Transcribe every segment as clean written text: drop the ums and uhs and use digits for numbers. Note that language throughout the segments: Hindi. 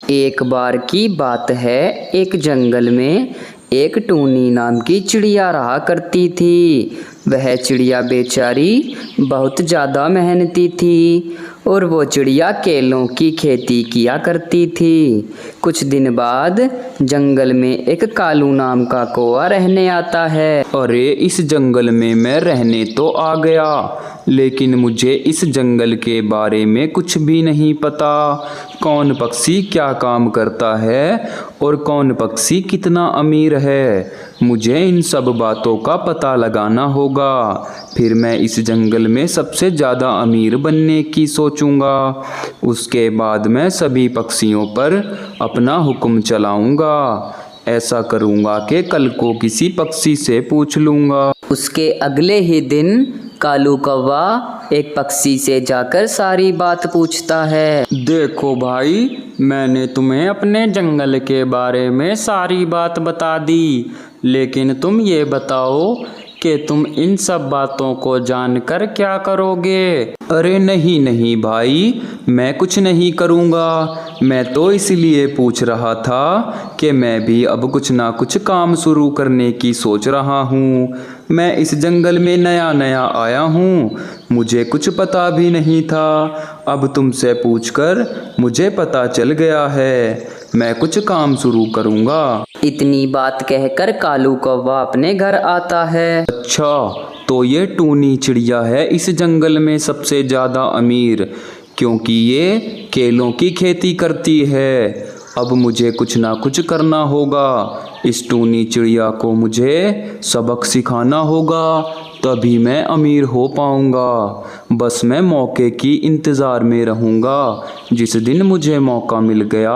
एक बार की बात है, एक जंगल में एक टूनी नाम की चिड़िया रहा करती थी। वह चिड़िया बेचारी बहुत ज़्यादा मेहनती थी और वो चिड़िया केलों की खेती किया करती थी। कुछ दिन बाद जंगल में एक कालू नाम का कौवा रहने आता है। अरे इस जंगल में मैं रहने तो आ गया, लेकिन मुझे इस जंगल के बारे में कुछ भी नहीं पता। कौन पक्षी क्या काम करता है और कौन पक्षी कितना अमीर है, मुझे इन सब बातों का पता लगाना होगा। फिर मैं इस जंगल में सबसे ज़्यादा अमीर बनने की सोचूंगा। उसके बाद मैं सभी पक्षियों पर अपना हुक्म चलाऊंगा। ऐसा करूंगा कि कल को किसी पक्षी से पूछ लूंगा। उसके अगले ही दिन कालू कौवा एक पक्षी से जाकर सारी बात पूछता है। देखो भाई, मैंने तुम्हें अपने जंगल के बारे में सारी बात बता दी, लेकिन तुम ये बताओ कि तुम इन सब बातों को जानकर क्या करोगे? अरे नहीं नहीं भाई, मैं कुछ नहीं करूँगा। मैं तो इसलिए पूछ रहा था कि मैं भी अब कुछ ना कुछ काम शुरू करने की सोच रहा हूँ। मैं इस जंगल में नया नया आया हूँ, मुझे कुछ पता भी नहीं था। अब तुमसे पूछकर मुझे पता चल गया है। मैं कुछ काम शुरू करूँगा। इतनी बात कहकर कालू कौवा अपने घर आता है। अच्छा, तो ये टूनी चिड़िया है इस जंगल में सबसे ज़्यादा अमीर, क्योंकि ये केलों की खेती करती है। अब मुझे कुछ ना कुछ करना होगा। इस टूनी चिड़िया को मुझे सबक सिखाना होगा, तभी मैं अमीर हो पाऊंगा। बस मैं मौके की इंतज़ार में रहूंगा। जिस दिन मुझे मौका मिल गया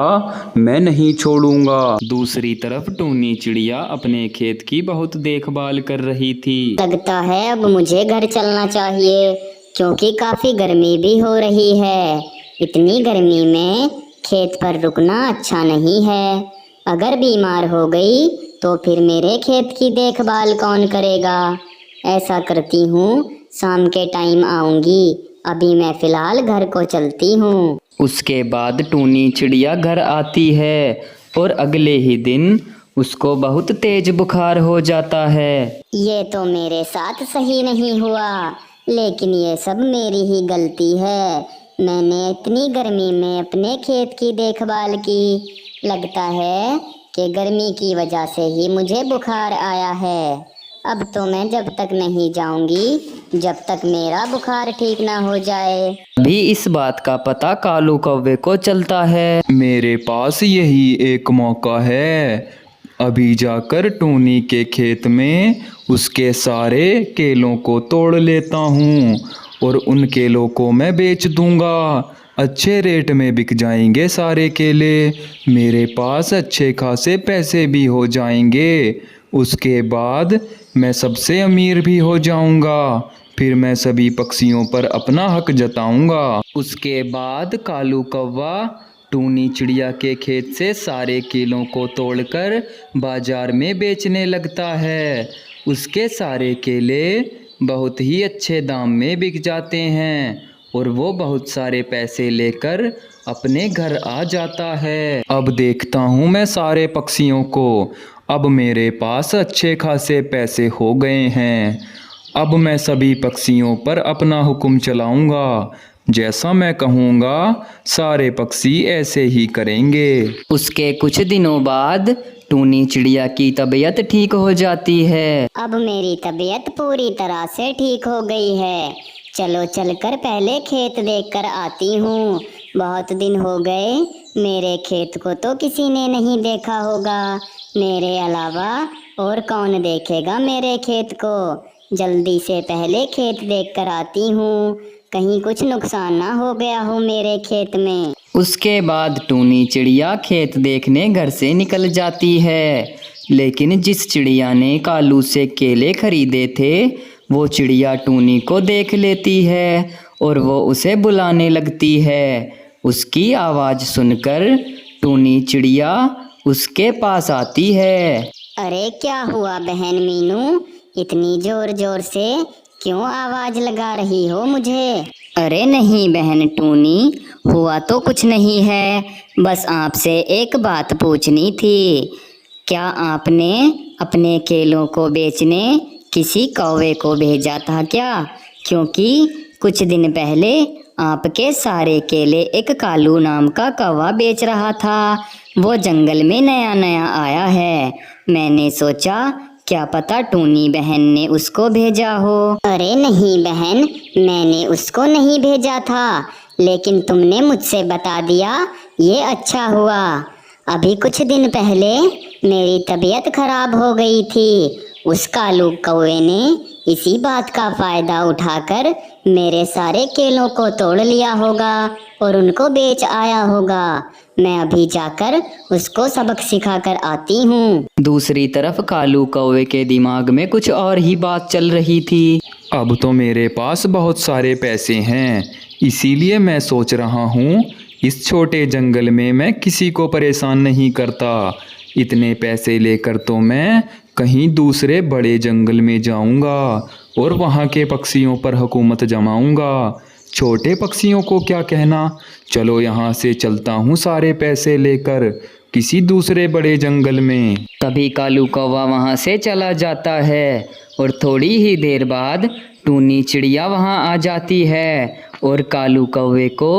मैं नहीं छोड़ूंगा। दूसरी तरफ टूनी चिड़िया अपने खेत की बहुत देखभाल कर रही थी। लगता है अब मुझे घर चलना चाहिए, क्योंकि काफी गर्मी भी हो रही है। इतनी गर्मी में खेत पर रुकना अच्छा नहीं है। अगर बीमार हो गई तो फिर मेरे खेत की देखभाल कौन करेगा? ऐसा करती हूँ, शाम के टाइम आऊंगी। अभी मैं फिलहाल घर को चलती हूँ। उसके बाद टूनी चिड़िया घर आती है और अगले ही दिन उसको बहुत तेज बुखार हो जाता है। ये तो मेरे साथ सही नहीं हुआ, लेकिन ये सब मेरी ही गलती है। मैंने इतनी गर्मी में अपने खेत की देखभाल की। लगता है कि गर्मी की वजह से ही मुझे बुखार आया है। अब तो मैं जब तक नहीं जाऊंगी जब तक मेरा बुखार ठीक ना हो जाए। अभी इस बात का पता कालू कौवे को चलता है। मेरे पास यही एक मौका है। अभी जाकर टूनी के खेत में उसके सारे केलों को तोड़ लेता हूँ और उन केलों को मैं बेच दूंगा। अच्छे रेट में बिक जाएंगे सारे केले। मेरे पास अच्छे खासे पैसे भी हो जाएंगे। उसके बाद मैं सबसे अमीर भी हो जाऊंगा। फिर मैं सभी पक्षियों पर अपना हक जताऊंगा। उसके बाद कालू कौवा टूनी चिड़िया के खेत से सारे केलों को तोड़कर बाजार में बेचने लगता है। उसके सारे केले बहुत ही अच्छे दाम में बिक जाते हैं और वो बहुत सारे पैसे लेकर अपने घर आ जाता है। अब देखता हूँ मैं सारे पक्षियों को। अब मेरे पास अच्छे खासे पैसे हो गए हैं। अब मैं सभी पक्षियों पर अपना हुक्म चलाऊंगा। जैसा मैं कहूँगा सारे पक्षी ऐसे ही करेंगे। उसके कुछ दिनों बाद टूनी चिड़िया की तबीयत ठीक हो जाती है। अब मेरी तबीयत पूरी तरह से ठीक हो गई है। चलो चलकर पहले खेत देखकर आती हूँ। बहुत दिन हो गए, मेरे खेत को तो किसी ने नहीं देखा होगा। मेरे अलावा और कौन देखेगा मेरे खेत को? जल्दी से पहले खेत देखकर आती हूँ, कहीं कुछ नुकसान ना हो गया हो मेरे खेत में। उसके बाद टूनी चिड़िया खेत देखने घर से निकल जाती है, लेकिन जिस चिड़िया ने कालू से केले खरीदे थे वो चिड़िया टूनी को देख लेती है और वो उसे बुलाने लगती है। उसकी आवाज़ सुनकर टूनी चिड़िया उसके पास आती है। अरे क्या हुआ बहन मीनू, इतनी जोर जोर से क्यों आवाज लगा रही हो मुझे? अरे नहीं बहन टूनी, हुआ तो कुछ नहीं है, बस आपसे एक बात पूछनी थी। क्या आपने अपने केलों को बेचने किसी कौवे को भेजा था क्या? क्योंकि कुछ दिन पहले आपके सारे केले एक कालू नाम का कौवा बेच रहा था। वो जंगल में नया नया आया है, मैंने सोचा क्या पता टूनी बहन ने उसको भेजा हो। अरे नहीं बहन, मैंने उसको नहीं भेजा था, लेकिन तुमने मुझसे बता दिया, ये अच्छा हुआ। अभी कुछ दिन पहले मेरी तबीयत खराब हो गई थी। उस कालू कौवे ने इसी बात का फायदा उठाकर मेरे सारे केलों को तोड़ लिया होगा और उनको बेच आया होगा। मैं अभी जाकर उसको सबक सिखा कर आती हूँ। दूसरी तरफ कालू कौवे के दिमाग में कुछ और ही बात चल रही थी। अब तो मेरे पास बहुत सारे पैसे हैं, इसीलिए मैं सोच रहा हूँ इस छोटे जंगल में मैं किसी को परेशान नहीं करता। इतने पैसे लेकर तो मैं कहीं दूसरे बड़े जंगल में जाऊंगा और वहाँ के पक्षियों पर हुकूमत जमाऊंगा। छोटे पक्षियों को क्या कहना। चलो यहाँ से चलता हूँ सारे पैसे लेकर किसी दूसरे बड़े जंगल में। तभी कालू कौवा वहाँ से चला जाता है और थोड़ी ही देर बाद टूनी चिड़िया वहाँ आ जाती है और कालू कौवे को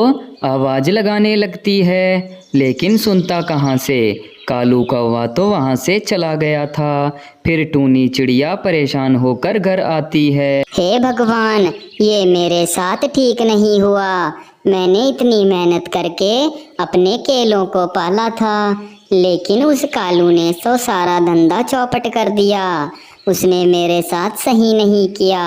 आवाज़ लगाने लगती है, लेकिन सुनता कहाँ से। कालू कौवा तो वहाँ से चला गया था। फिर टूनी चिड़िया परेशान होकर घर आती है। हे भगवान, ये मेरे साथ ठीक नहीं हुआ। मैंने इतनी मेहनत करके अपने केलों को पाला था, लेकिन उस कालू ने तो सारा धंधा चौपट कर दिया। उसने मेरे साथ सही नहीं किया।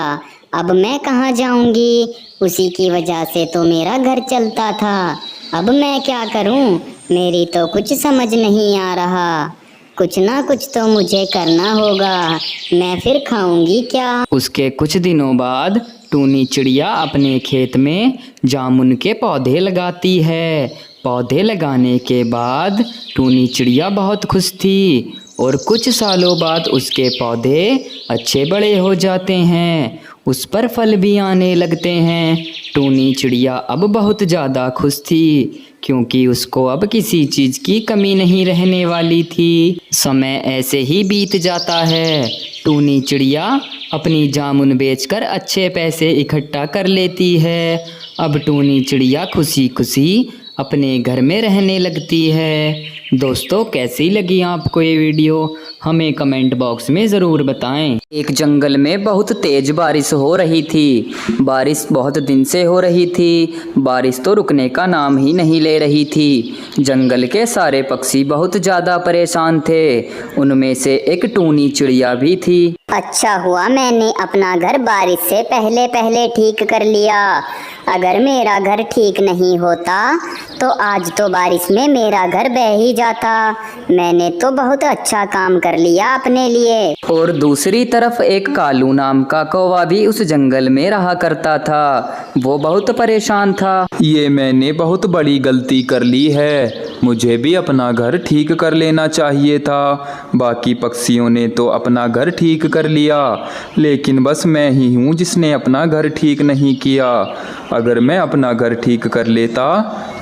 अब मैं कहाँ जाऊंगी? उसी की वजह से तो मेरा घर चलता था। अब मैं क्या करूं? मेरी तो कुछ समझ नहीं आ रहा। कुछ ना कुछ तो मुझे करना होगा। मैं फिर खाऊंगी क्या? उसके कुछ दिनों बाद टूनी चिड़िया अपने खेत में जामुन के पौधे लगाती है। पौधे लगाने के बाद टूनी चिड़िया बहुत खुश थी और कुछ सालों बाद उसके पौधे अच्छे बड़े हो जाते हैं, उस पर फल भी आने लगते हैं। टूनी चिड़िया अब बहुत ज़्यादा खुश थी क्योंकि उसको अब किसी चीज़ की कमी नहीं रहने वाली थी। समय ऐसे ही बीत जाता है। टूनी चिड़िया अपनी जामुन बेचकर अच्छे पैसे इकट्ठा कर लेती है। अब टूनी चिड़िया खुशी खुशी अपने घर में रहने लगती है। दोस्तों, कैसी लगी आपको ये वीडियो हमें कमेंट बॉक्स में ज़रूर बताएं। एक जंगल में बहुत तेज बारिश हो रही थी। बारिश बहुत दिन से हो रही थी। बारिश तो रुकने का नाम ही नहीं ले रही थी। जंगल के सारे पक्षी बहुत ज़्यादा परेशान थे। उनमें से एक टूनी चिड़िया भी थी। अच्छा हुआ मैंने अपना घर बारिश से पहले पहले ठीक कर लिया। अगर मेरा घर ठीक नहीं होता तो आज तो बारिश में मेरा घर बह ही जाता। मैंने तो बहुत अच्छा काम कर लिया अपने लिए। और दूसरी तरफ एक कालू नाम का कौवा भी उस जंगल में रहा करता था। वो बहुत परेशान था। ये मैंने बहुत बड़ी गलती कर ली है, मुझे भी अपना घर ठीक कर लेना चाहिए था। बाकी पक्षियों ने तो अपना घर ठीक कर लिया, लेकिन बस मैं ही हूँ जिसने अपना घर ठीक नहीं किया। अगर मैं अपना घर ठीक कर लेता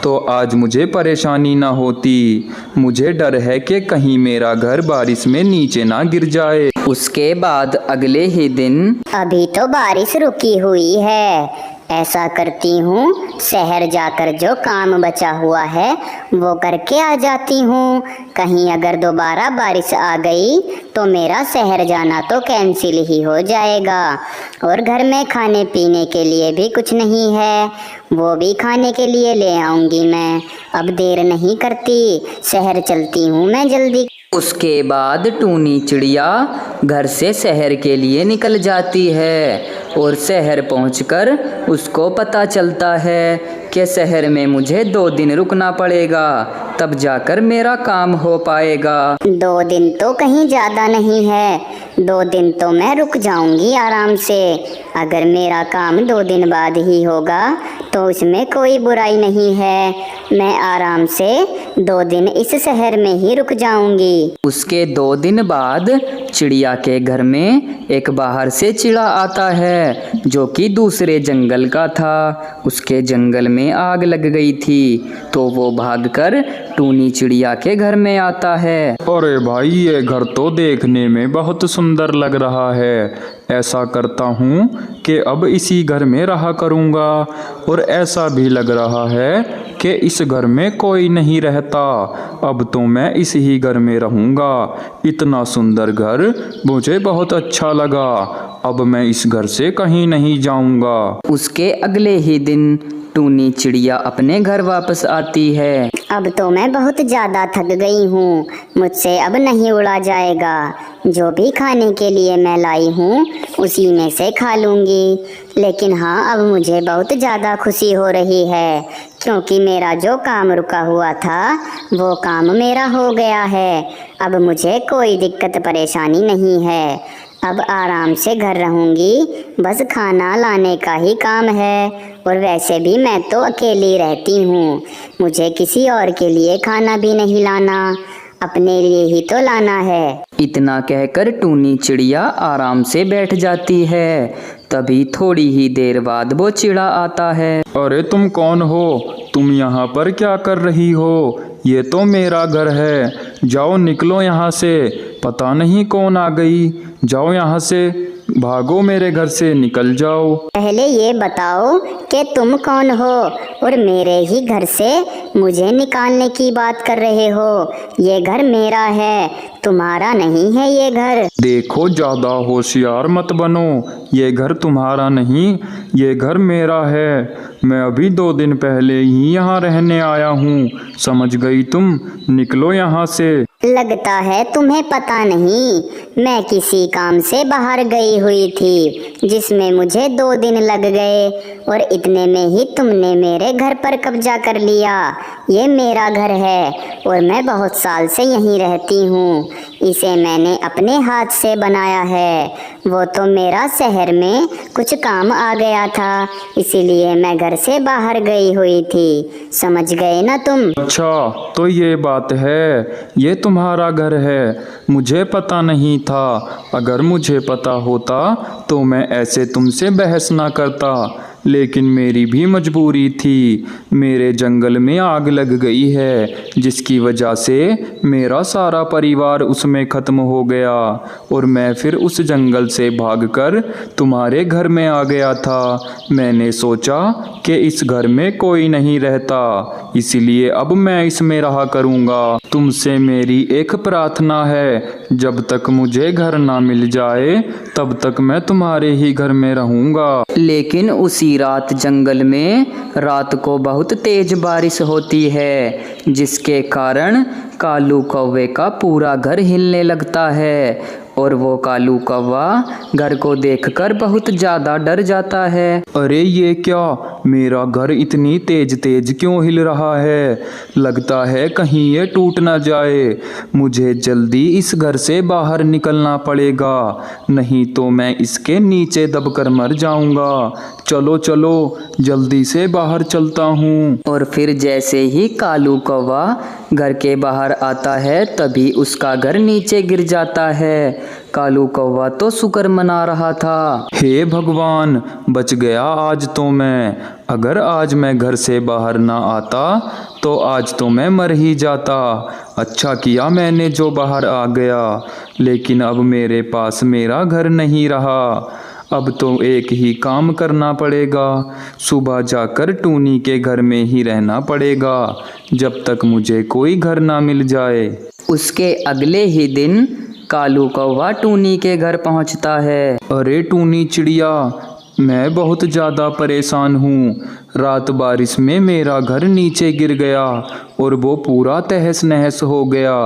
तो आज मुझे परेशानी ना होती। मुझे डर है कि कहीं मेरा घर बारिश में नीचे ना गिर जाए। उसके बाद अगले ही दिन अभी तो बारिश रुकी हुई है। ऐसा करती हूँ, शहर जाकर जो काम बचा हुआ है वो करके आ जाती हूँ। कहीं अगर दोबारा बारिश आ गई तो मेरा शहर जाना तो कैंसिल ही हो जाएगा। और घर में खाने पीने के लिए भी कुछ नहीं है, वो भी खाने के लिए ले आऊँगी मैं। अब देर नहीं करती, शहर चलती हूँ मैं जल्दी। उसके बाद टूनी चिड़िया घर से शहर के लिए निकल जाती है और शहर पहुंचकर उसको पता चलता है कि शहर में मुझे 2 दिन रुकना पड़ेगा, तब जाकर मेरा काम हो पाएगा। 2 दिन तो कहीं ज़्यादा नहीं है। 2 दिन तो मैं रुक जाऊंगी आराम से। अगर मेरा काम 2 दिन बाद ही होगा तो उसमें कोई बुराई नहीं है। मैं आराम से 2 दिन इस शहर में ही रुक जाऊंगी। उसके 2 दिन बाद चिड़िया के घर में एक बाहर से चिड़ा आता है जो कि दूसरे जंगल का था। उसके जंगल में आग लग गई थी तो वो भागकर टूनी चिड़िया के घर में आता है। अरे भाई, ये घर तो देखने में बहुत सुंदर लग रहा है। ऐसा करता हूँ कि अब इसी घर में रहा करूँगा। और ऐसा भी लग रहा है कि इस घर में कोई नहीं रहता। अब तो मैं इस ही घर में रहूँगा। इतना सुंदर घर मुझे बहुत अच्छा लगा। अब मैं इस घर से कहीं नहीं जाऊँगा। उसके अगले ही दिन टूनी चिड़िया अपने घर वापस आती है। अब तो मैं बहुत ज़्यादा थक गई हूँ, मुझसे अब नहीं उड़ा जाएगा। जो भी खाने के लिए मैं लाई हूँ उसी में से खा लूँगी। लेकिन हाँ, अब मुझे बहुत ज़्यादा खुशी हो रही है क्योंकि मेरा जो काम रुका हुआ था वो काम मेरा हो गया है। अब मुझे कोई दिक्कत परेशानी नहीं है। अब आराम से घर रहूँगी, बस खाना लाने का ही काम है। और वैसे भी मैं तो अकेली रहती हूँ, मुझे किसी और के लिए खाना भी नहीं लाना, अपने लिए ही तो लाना है। इतना कहकर टूनी चिड़िया आराम से बैठ जाती है। तभी थोड़ी ही देर बाद वो चिड़ा आता है। अरे तुम कौन हो? तुम यहाँ पर क्या कर रही हो? ये तो मेरा घर है। जाओ निकलो यहाँ से। पता नहीं कौन आ गई। जाओ यहाँ से, भागो मेरे घर से, निकल जाओ। पहले ये बताओ कि तुम कौन हो और मेरे ही घर से मुझे निकालने की बात कर रहे हो? ये घर मेरा है, तुम्हारा नहीं है ये घर। देखो, ज्यादा होशियार मत बनो। ये घर तुम्हारा नहीं, ये घर मेरा है। मैं अभी 2 दिन पहले ही यहाँ रहने आया हूँ। समझ गई तुम? निकलो यहाँ से। लगता है तुम्हें पता नहीं, मैं किसी काम से बाहर गई हुई थी जिसमें मुझे 2 दिन लग गए और इतने में ही तुमने मेरे घर पर कब्जा कर लिया। ये मेरा घर है और मैं बहुत साल से यहीं रहती हूँ। इसे मैंने अपने हाथ से बनाया है। वो तो मेरा शहर में कुछ काम आ गया था, इसीलिए मैं घर से बाहर गई हुई थी। समझ गए ना तुम? अच्छा, तो ये बात है, ये तुम्हारा घर है। मुझे पता नहीं था। अगर मुझे पता होता तो मैं ऐसे तुमसे बहस ना करता। लेकिन मेरी भी मजबूरी थी। मेरे जंगल में आग लग गई है जिसकी वजह से मेरा सारा परिवार उसमें ख़त्म हो गया और मैं फिर उस जंगल से भागकर तुम्हारे घर में आ गया था। मैंने सोचा कि इस घर में कोई नहीं रहता, इसलिए अब मैं इसमें रहा करूँगा। तुमसे मेरी एक प्रार्थना है, जब तक मुझे घर ना मिल जाए तब तक मैं तुम्हारे ही घर में रहूँगा। लेकिन उसी रात जंगल में रात को बहुत तेज बारिश होती है जिसके कारण कालू कौवे का पूरा घर हिलने लगता है और वो कालू कौवा घर को देखकर बहुत ज़्यादा डर जाता है। अरे ये क्या, मेरा घर इतनी तेज तेज क्यों हिल रहा है? लगता है कहीं ये टूट ना जाए। मुझे जल्दी इस घर से बाहर निकलना पड़ेगा, नहीं तो मैं इसके नीचे दबकर मर जाऊंगा। चलो चलो, जल्दी से बाहर चलता हूँ। और फिर जैसे ही कालू कौवा घर के बाहर आता है तभी उसका घर नीचे गिर जाता है। कालू कौवा तो शुक्र मना रहा था। हे भगवान, बच गया आज तो मैं। अगर आज मैं घर से बाहर ना आता तो आज तो मैं मर ही जाता। अच्छा किया मैंने जो बाहर आ गया, लेकिन अब मेरे पास मेरा घर नहीं रहा। अब तो एक ही काम करना पड़ेगा, सुबह जाकर टूनी के घर में ही रहना पड़ेगा जब तक मुझे कोई घर ना मिल जाए। उसके अगले ही दिन कालू कौवा टूनी के घर पहुंचता है। अरे टूनी चिड़िया, मैं बहुत ज़्यादा परेशान हूँ। रात बारिश में मेरा घर नीचे गिर गया और वो पूरा तहस नहस हो गया।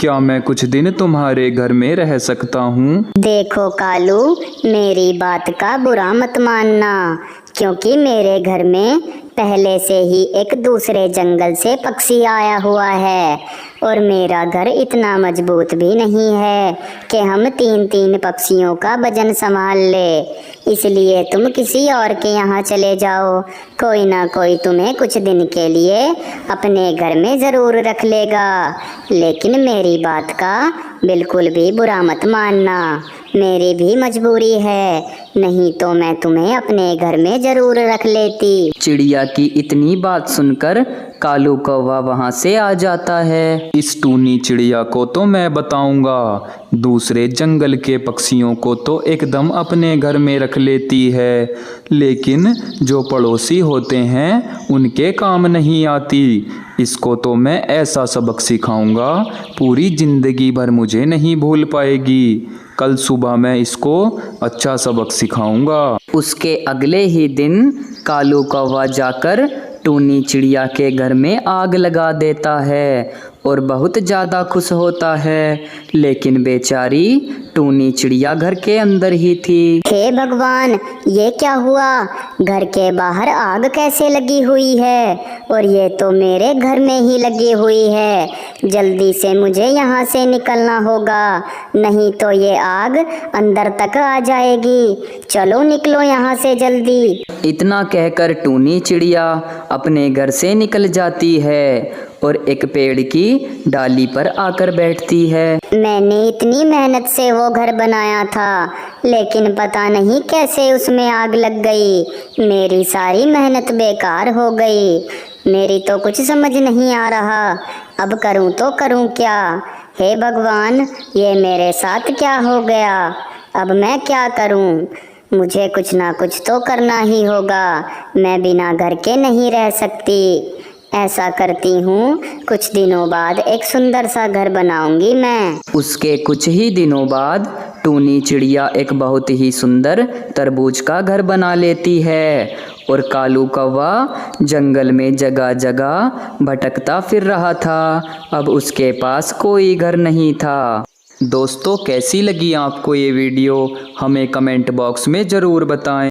क्या मैं कुछ दिन तुम्हारे घर में रह सकता हूँ? देखो कालू, मेरी बात का बुरा मत मानना, क्योंकि मेरे घर में पहले से ही एक दूसरे जंगल से पक्षी आया हुआ है और मेरा घर इतना मजबूत भी नहीं है कि हम 3-3 पक्षियों का वजन संभाल ले। इसलिए तुम किसी और के यहाँ चले जाओ, कोई ना कोई तुम्हें कुछ दिन के लिए अपने घर में ज़रूर रख लेगा। लेकिन मेरी बात का बिल्कुल भी बुरा मत मानना, मेरी भी मजबूरी है, नहीं तो मैं तुम्हें अपने घर में ज़रूर रख लेती। चिड़िया की इतनी बात सुनकर कालू कौवा वहाँ से आ जाता है। इस टूनी चिड़िया को तो मैं बताऊंगा, दूसरे जंगल के पक्षियों को तो एकदम अपने घर में रख लेती है, लेकिन जो पड़ोसी होते हैं उनके काम नहीं आती। इसको तो मैं ऐसा सबक सिखाऊंगा, पूरी जिंदगी भर मुझे नहीं भूल पाएगी। कल सुबह मैं इसको अच्छा सबक सिखाऊंगा। उसके अगले ही दिन कालू कौवा जाकर टूनी चिड़िया के घर में आग लगा देता है और बहुत ज़्यादा खुश होता है, लेकिन बेचारी टूनी चिड़िया घर के अंदर ही थी। हे भगवान, ये क्या हुआ? घर के बाहर आग कैसे लगी हुई है? और ये तो मेरे घर में ही लगी हुई है। जल्दी से मुझे यहाँ से निकलना होगा, नहीं तो ये आग अंदर तक आ जाएगी। चलो निकलो यहाँ से जल्दी। इतना कहकर टूनी चिड़िया अपने घर से निकल जाती है और एक पेड़ की डाली पर आकर बैठती है। मैंने इतनी मेहनत से वो घर बनाया था, लेकिन पता नहीं कैसे उसमें आग लग गई। मेरी सारी मेहनत बेकार हो गई। मेरी तो कुछ समझ नहीं आ रहा, अब करूं तो करूं क्या? हे भगवान, ये मेरे साथ क्या हो गया? अब मैं क्या करूं? मुझे कुछ ना कुछ तो करना ही होगा। मैं बिना घर के नहीं रह सकती। ऐसा करती हूँ, कुछ दिनों बाद एक सुंदर सा घर बनाऊंगी मैं। उसके कुछ ही दिनों बाद टूनी चिड़िया एक बहुत ही सुंदर तरबूज का घर बना लेती है और कालू कौवा जंगल में जगह जगह भटकता फिर रहा था। अब उसके पास कोई घर नहीं था। दोस्तों, कैसी लगी आपको ये वीडियो? हमें कमेंट बॉक्स में ज़रूर बताएं।